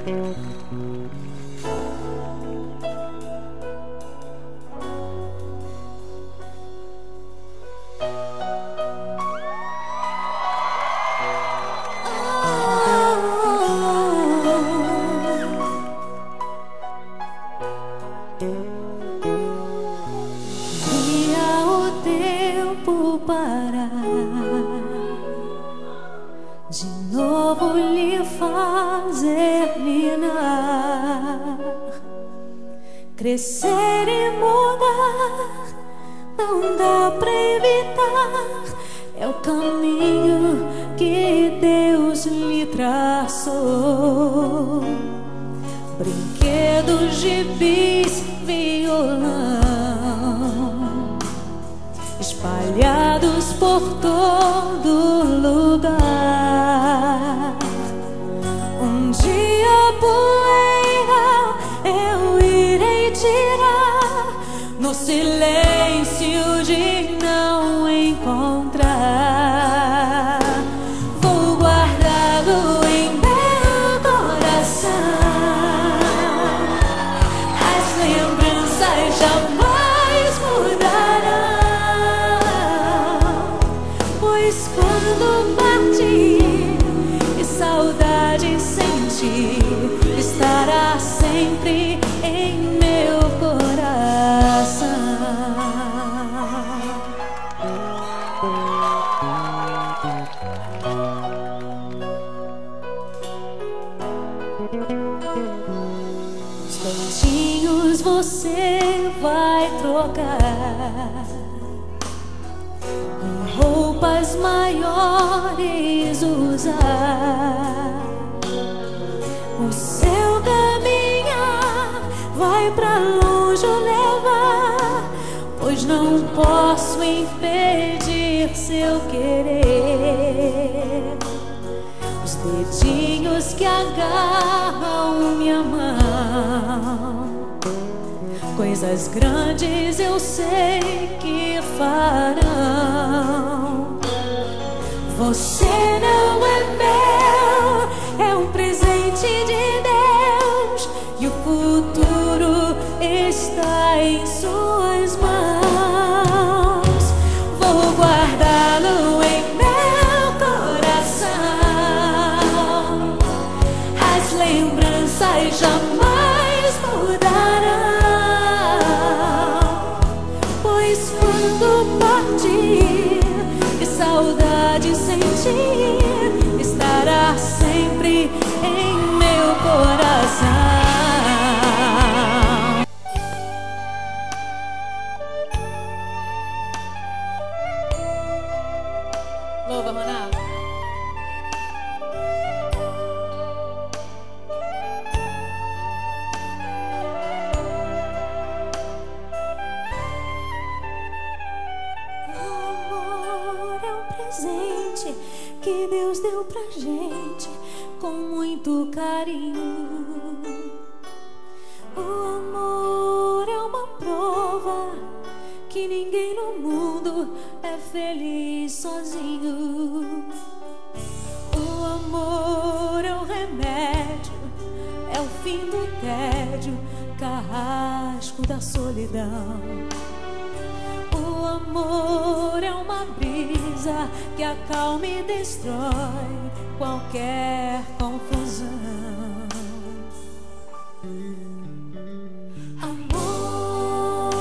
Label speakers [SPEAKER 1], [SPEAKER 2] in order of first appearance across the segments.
[SPEAKER 1] de novo lhe fazer minar, crescer e mudar, não dá pra evitar, é o caminho que Deus lhe traçou. Brinquedos, gibis, violão, espalhados por todo lugar. Um dia a poeira eu irei tirar, no silêncio de não encontrar. Vou guardá-lo em meu coração, as lembranças jamais mudarão, pois quando partir e saudade sentir, estará sempre em meu coração. Os dentinhos você vai trocar com roupas maiores usar. O seu caminhar vai pra longe levar, pois não posso impedir seu querer. Os dedinhos que agarram minha mão, coisas grandes eu sei que farão. Você não é meu, é um presente de Deus, e o futuro está em suas mãos. Vou guardá-lo em meu coração, as lembranças jamais mudarão, pois quando partir e saudade sentir, estará sempre em meu coração. Louva, Ronaldo. Presente que Deus deu pra gente com muito carinho. O amor é uma prova que ninguém no mundo é feliz sozinho. O amor é o remédio, é o fim do tédio, carrasco da solidão. O amor é uma brisa que acalma e destrói qualquer confusão. Amor,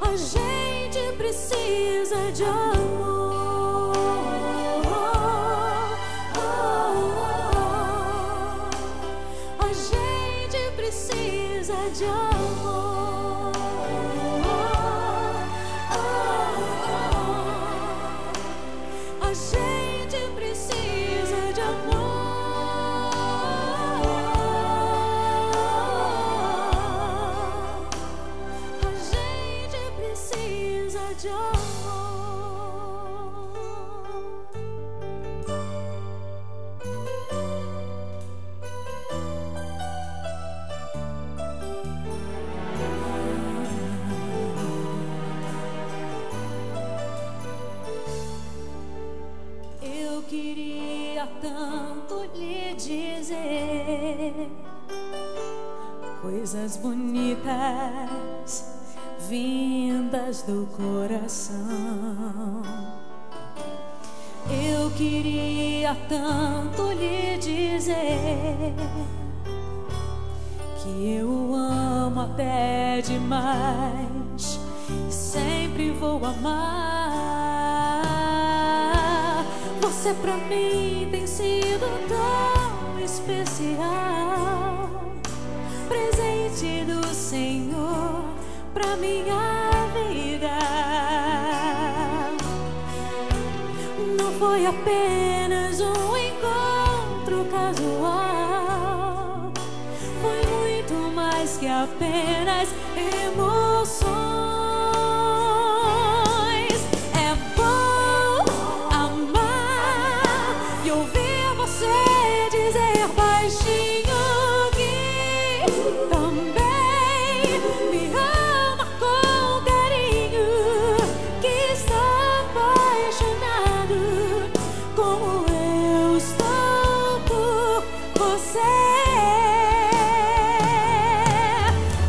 [SPEAKER 1] a gente precisa de amor. A gente precisa de amor. A gente precisa de amor. A gente precisa de amor. tanto lhe dizer coisas bonitas vindas do coração. Eu queria tanto lhe dizer que eu o amo até demais e sempre vou amar. Você pra mim tem sido tão especial, presente do Senhor pra minha vida. Não foi apenas um encontro casual, foi muito mais que apenas emoções. É bom amar e ouvir você dizer baixinho que também me ama com carinho, que está apaixonado como eu estou por você.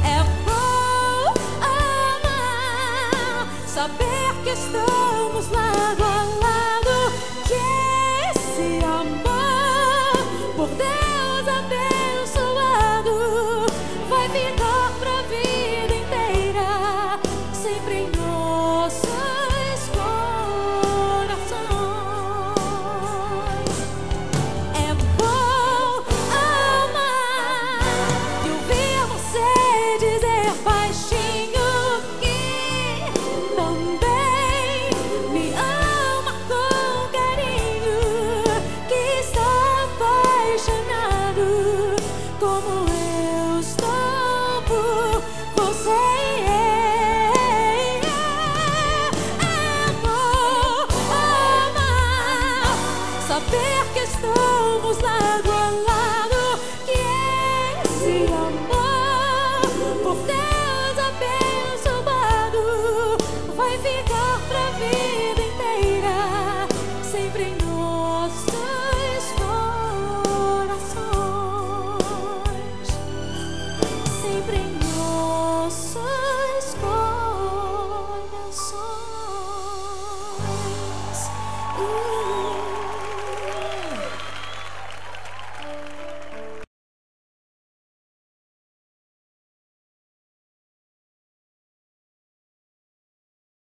[SPEAKER 1] É bom amar, saber que estamos lado a lado, que esse amor por Deus abençoado vai ficar pra vida inteira, sempre em nossos corações. É bom amar e ouvir você dizer baixinho que também me ama com carinho, que está apaixonado como eu estou por você. É bom amar, saber que estamos lado a lado, que esse amor por Deus abençoado vai ficar pra vida.